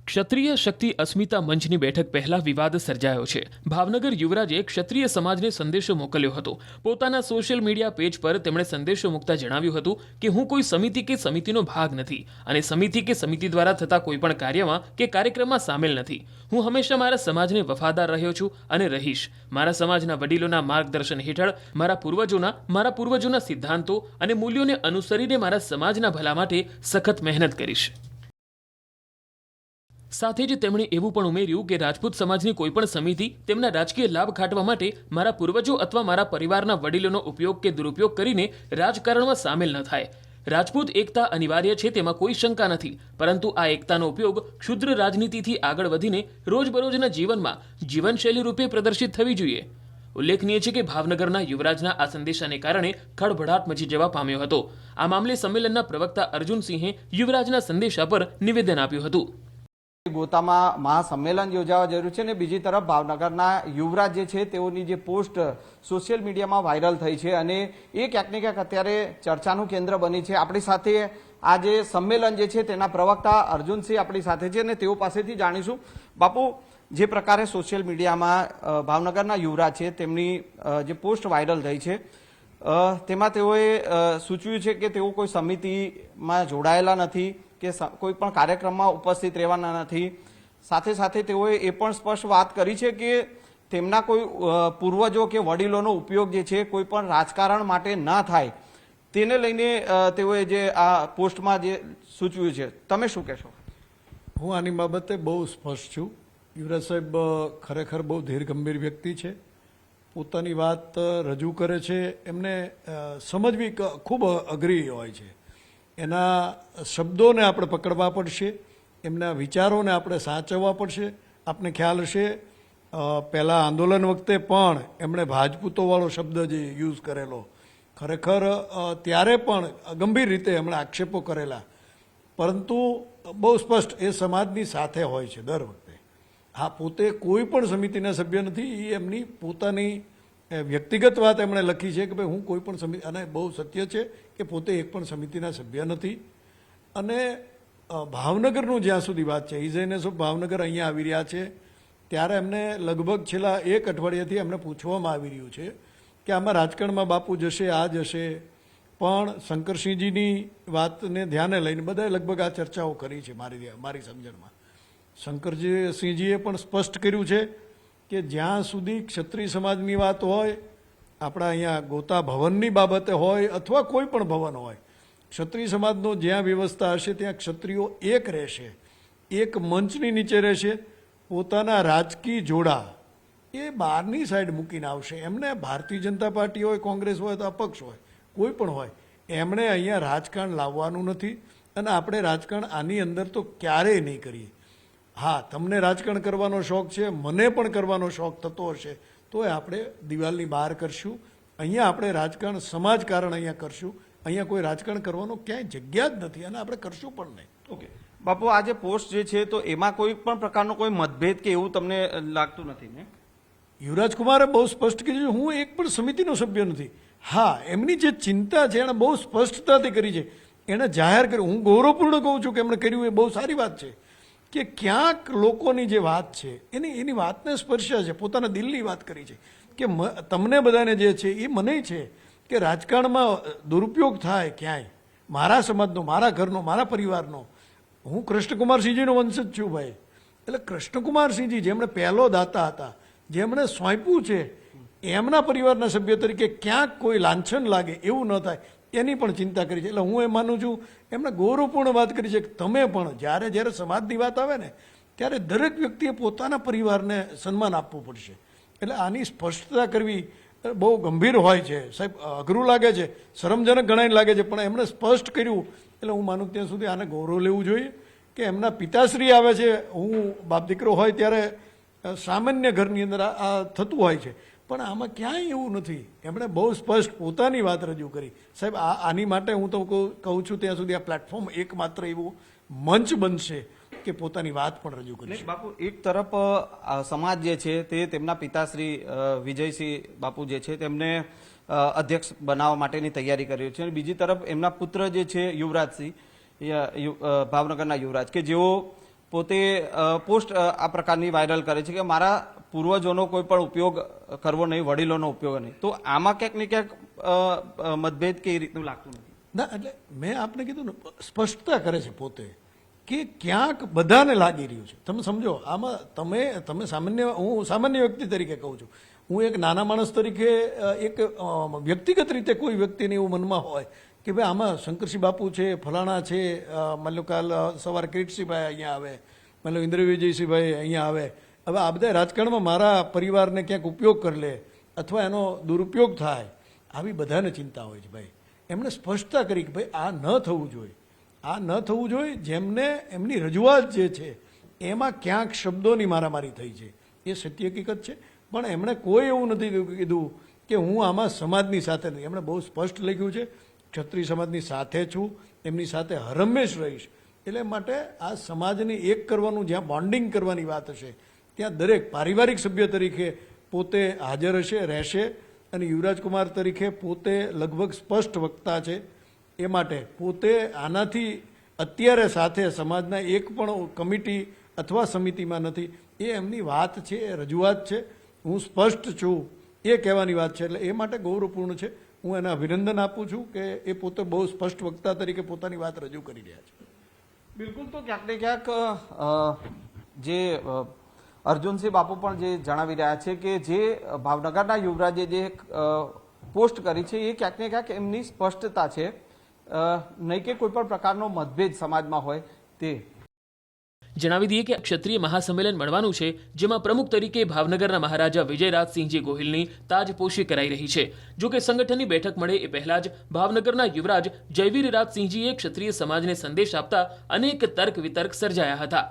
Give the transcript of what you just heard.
ક્ષત્રિય શક્તિ અસ્મિતા મંચની બેઠક પહેલા વિવાદ સર્જાયો છે। ભાવનગર યુવરાજે ક્ષત્રિય સમાજને સંદેશો મોકલ્યો હતો। પોતાના સોશિયલ મીડિયા પેજ પર તેમણે સંદેશો મૂકતા જણાવ્યું હતું કે હું કોઈ સમિતિ કે સમિતિનો ભાગ નથી અને સમિતિ કે સમિતિ દ્વારા થતા કોઈપણ કાર્યમાં કે કાર્યક્રમમાં સામેલ નથી। હું હંમેશા મારા સમાજને વફાદાર રહ્યો છું અને રહીશ। મારા સમાજના વડીલોના માર્ગદર્શન હેઠળ મારા પૂર્વજોના સિદ્ધાંતો અને મૂલ્યોને અનુસરીને મારા સમાજના ભલા માટે સખત મહેનત કરીશ। સાથે જ તેમણે એવું પણ ઉમેર્યું કે રાજપૂત સમાજની કોઈપણ સમિતિ તેમના રાજકીય લાભ ખાટવા માટે મારા પૂર્વજો અથવા મારા પરિવારના વડીલોનો ઉપયોગ કે દુરુપયોગ કરીને રાજકારણમાં સામેલ ન થાય। રાજપૂત એકતા અનિવાર્ય છે તેમાં કોઈ શંકા નથી, પરંતુ આ એકતાનો ઉપયોગ ક્ષુદ્ર રાજનીતિથી આગળ વધીને રોજબરોજના જીવનમાં જીવનશૈલી રૂપે પ્રદર્શિત થવી જોઈએ। ઉલ્લેખનીય છે કે ભાવનગરના યુવરાજના આ સંદેશાને કારણે ખળભળાટ મચી જવા પામ્યો હતો। આ મામલે સંમેલનના પ્રવક્તા અર્જુનસિંહે યુવરાજના સંદેશા પર નિવેદન આપ્યું હતું। ગોતામાં મહાસંમેલન યોજાવા જરૂર છે ને બીજી તરફ ભાવનગરના યુવરાજ જે છે તેઓની જે પોસ્ટ સોશિયલ મીડિયામાં વાયરલ થઈ છે અને એ ક્યાંક ને ક્યાંક અત્યારે ચર્ચાનું કેન્દ્ર બની છે। આપણી સાથે આ જે સંમેલન જે છે તેના પ્રવક્તા અર્જુનસિંહ આપણી સાથે છે અને તેઓ પાસેથી જાણીશું। બાપુ, જે પ્રકારે સોશિયલ મીડિયામાં ભાવનગરના યુવરાજ છે તેમની જે પોસ્ટ વાયરલ થઈ છે તેમાં તેઓએ સૂચવ્યું છે કે તેઓ કોઈ સમિતિમાં જોડાયેલા નથી કે કોઈ પણ કાર્યક્રમમાં ઉપસ્થિત રહેવાના નથી। સાથે સાથે તેઓએ એ પણ સ્પષ્ટ વાત કરી છે કે તેમના કોઈ પૂર્વજો કે વડીલોનો ઉપયોગ જે છે કોઈ પણ રાજકારણ માટે ન થાય તેને લઈને તેઓએ જે આ પોસ્ટમાં જે સૂચવ્યું છે, તમે શું કહેશો? હું આની બાબતે બહુ સ્પષ્ટ છું। યુવરાજ સાહેબ ખરેખર બહુ ધીર ગંભીર વ્યક્તિ છે। પોતાની વાત રજૂ કરે છે, એમને સમજવી ખૂબ અઘરી હોય છે। એના શબ્દોને આપણે પકડવા પડશે, એમના વિચારોને આપણે સાચવવા પડશે। આપને ખ્યાલ હશે પહેલાં આંદોલન વખતે પણ એમણે ભાજપૂતોવાળો શબ્દ જે યુઝ કરેલો, ખરેખર ત્યારે પણ ગંભીર રીતે એમણે આક્ષેપો કરેલા, પરંતુ બહુ સ્પષ્ટ એ સમાજની સાથે હોય છે દર વખતે। હા, પોતે કોઈ પણ સમિતિના સભ્ય નથી, એ એમની પોતાની વ્યક્તિગત વાત એમણે લખી છે કે ભાઈ હું કોઈ પણ સમિતિ, અને બહુ સત્ય છે કે પોતે એક પણ સમિતિના સભ્ય નથી। અને ભાવનગરનું જ્યાં સુધી વાત છે, ઇઝેનેસ ઓફ ભાવનગર અહીંયા આવી રહ્યા છે ત્યારે એમને લગભગ છેલ્લા એક અઠવાડિયાથી એમને પૂછવામાં આવી રહ્યું છે કે આમાં રાજકારણમાં બાપુ જશે, આ જશે, પણ શંકરસિંહજીની વાતને ધ્યાને લઈને બધાએ લગભગ આ ચર્ચાઓ કરી છે મારી સમજણમાં। શંકરસિંહજીએ પણ સ્પષ્ટ કર્યું છે કે જ્યાં સુધી ક્ષત્રિય સમાજની વાત હોય, આપણા અહીંયા ગોતા ભવનની બાબતે હોય અથવા કોઈ પણ ભવન હોય, ક્ષત્રિય સમાજનો જ્યાં વ્યવસ્થા હશે ત્યાં ક્ષત્રિયો એક રહેશે, એક મંચની નીચે રહેશે। પોતાના રાજકીય જોડા એ બહારની સાઈડ મૂકીને આવશે। એમને ભારતીય જનતા પાર્ટી હોય, કોંગ્રેસ હોય તો અપક્ષ હોય, કોઈ પણ હોય, એમણે અહીંયા રાજકારણ લાવવાનું નથી અને આપણે રાજકારણ આની અંદર તો ક્યારેય નહીં કરીએ। હા, તમને રાજકારણ કરવાનો શોખ છે, મને પણ કરવાનો શોખ થતો હશે, તો આપણે દિવાલની બહાર કરશું। અહીંયા આપણે રાજકારણ સમાજકારણ અહીંયા કરશું। અહીંયા કોઈ રાજકારણ કરવાનો ક્યાંય જગ્યા જ નથી અને આપણે કરશું પણ નહીં। ઓકે બાપુ, આ જે પોસ્ટ જે છે તો એમાં કોઈ પણ પ્રકારનો કોઈ મતભેદ કે એવું તમને લાગતું નથી ને? યુવરાજ કુમારે બહુ સ્પષ્ટ કીધું, હું એક પણ સમિતિનો સભ્ય નથી। હા, એમની જે ચિંતા છે એણે બહુ સ્પષ્ટતાથી કરી છે, એણે જાહેર કર્યું। હું ગૌરવપૂર્ણ કહું છું કે એમણે કર્યું, એ બહુ સારી વાત છે કે ક્યાંક લોકોની જે વાત છે એની વાતને સ્પર્શ્યા છે, પોતાના દિલની વાત કરી છે કે તમને બધાને જે છે એ મને છે કે રાજકારણમાં દુરુપયોગ થાય ક્યાંય મારા સમાજનો, મારા ઘરનો, મારા પરિવારનો। હું કૃષ્ણકુમારસિંહજીનો વંશજ છું ભાઈ, એટલે કૃષ્ણકુમારસિંહજી જેમણે પહેલો દાતા હતા, જેમણે સોંપ્યું છે, એમના પરિવારના સભ્ય તરીકે ક્યાંક કોઈ લાંછન લાગે એવું ન થાય એની પણ ચિંતા કરી છે। એટલે હું એ માનું છું એમણે ગૌરવપૂર્ણ વાત કરી છે કે તમે પણ જ્યારે સમાજની વાત આવે ને ત્યારે દરેક વ્યક્તિએ પોતાના પરિવારને સન્માન આપવું પડશે। એટલે આની સ્પષ્ટતા કરવી બહુ ગંભીર હોય છે સાહેબ, અઘરું લાગે છે, શરમજનક ગણાઈને લાગે છે, પણ એમણે સ્પષ્ટ કર્યું એટલે હું માનું ત્યાં સુધી આને ગૌરવ લેવું જોઈએ કે એમના પિતાશ્રી આવે છે। હું બાપ દીકરો હોય ત્યારે સામાન્ય ઘરની અંદર આ થતું હોય છે, પણ આમાં ક્યાંય એવું નથી। એમણે બહુ સ્પષ્ટ પોતાની વાત રજૂ કરી। સાહેબ, આની માટે હું તો કહું છું ત્યાં સુધી આ પ્લેટફોર્મ એકમાત્ર એવું મંચ બનશે કે પોતાની વાત પણ રજૂ કરી। બાપુ, એક તરફ સમાજ જે છે તે તેમના પિતાશ્રી વિજયસિંહ બાપુ જે છે તેમને અધ્યક્ષ બનાવવા માટેની તૈયારી કરી છે અને બીજી તરફ એમના પુત્ર જે છે યુવરાજસિંહ, ભાવનગરના યુવરાજ, કે જેઓ પોતે પોસ્ટ આ પ્રકારની વાયરલ કરે છે કે મારા પૂર્વજોનો કોઈ પણ ઉપયોગ કરવો નહીં, વડીલોનો ઉપયોગ નહીં. તો આમાં ક્યાંક ને ક્યાંક મતભેદ કે એ રીતનું લાગતું નથી? ના, એટલે મેં આપને કીધું ને, સ્પષ્ટતા કરે છે પોતે કે ક્યાંક બધાને લાગી રહ્યું છે. તમે સમજો, આમાં તમે સામાન્ય, હું સામાન્ય વ્યક્તિ તરીકે કહું છું, હું એક નાના માણસ તરીકે એક વ્યક્તિગત રીતે કોઈ વ્યક્તિને એવું મનમાં હોય કે ભાઈ આમાં શંકરસિંહ બાપુ છે, ફલાણા છે, માની લો કાલ સવારે કિરીટસિંહભાઈ અહીંયા આવે, માની લો ઇન્દ્ર વિજયસિંહભાઈ અહીંયા આવે, હવે આ બધા રાજકારણમાં મારા પરિવારને ક્યાંક ઉપયોગ કરી લે અથવા એનો દુરુપયોગ થાય, આવી બધાને ચિંતા હોય છે. ભાઈ એમણે સ્પષ્ટતા કરી કે ભાઈ આ ન થવું જોઈએ, આ ન થવું જોઈએ. જેમને એમની રજૂઆત જે છે એમાં ક્યાંક શબ્દોની મારામારી થઈ છે, એ સત્ય હકીકત છે. પણ એમણે કોઈ એવું નથી કીધું કે હું આમાં સમાજની સાથે નથી. એમણે બહુ સ્પષ્ટ લખ્યું છે, ક્ષત્રિય સમાજની સાથે છું, એમની સાથે હરમેશ રહીશ. એટલે માટે આ સમાજને એક કરવાનું, જ્યાં બોન્ડિંગ કરવાની વાત હશે ત્યાં દરેક પારિવારિક સભ્ય તરીકે પોતે હાજર હશે, રહેશે. અને યુવરાજકુમાર તરીકે પોતે લગભગ સ્પષ્ટ વક્તા છે. એ માટે પોતે આનાથી અત્યારે સાથે સમાજના એક પણ કમિટી અથવા સમિતિમાં નથી. એ એમની વાત છે, એ રજૂઆત છે, હું સ્પષ્ટ છું એ કહેવાની વાત છે. એટલે એ માટે ગૌરવપૂર્ણ છે. હું એને અભિનંદન આપું છું કે એ પોતે બહુ સ્પષ્ટ વક્તા તરીકે પોતાની વાત રજૂ કરી રહ્યા છે. બિલકુલ. તો ક્યાંક ને ક્યાંક જે અર્જુનસિંહ બાપુ પણ જે જણાવી રહ્યા છે કે જે ભાવનગરના યુવરાજે જે પોસ્ટ કરી છે એ ક્યાંક ને ક્યાંક એમની સ્પષ્ટતા છે, નહીં કે કોઈ પણ પ્રકારનો મતભેદ સમાજમાં હોય તે. જણાવી દઈએ કે ક્ષત્રિય મહાસંમેલન મળવાનું છે, જેમાં પ્રમુખ તરીકે ભાવનગરના મહારાજા વિજયરાજસિંહજી ગોહિલની તાજપોશી કરાઈ રહી છે. જો કે સંગઠનની બેઠક મળે એ પહેલા જ ભાવનગરના યુવરાજ જયવીરરાજસિંહજીએ ક્ષત્રિય સમાજને સંદેશ આપતા અનેક તર્ક વિતર્ક સર્જાયા હતા.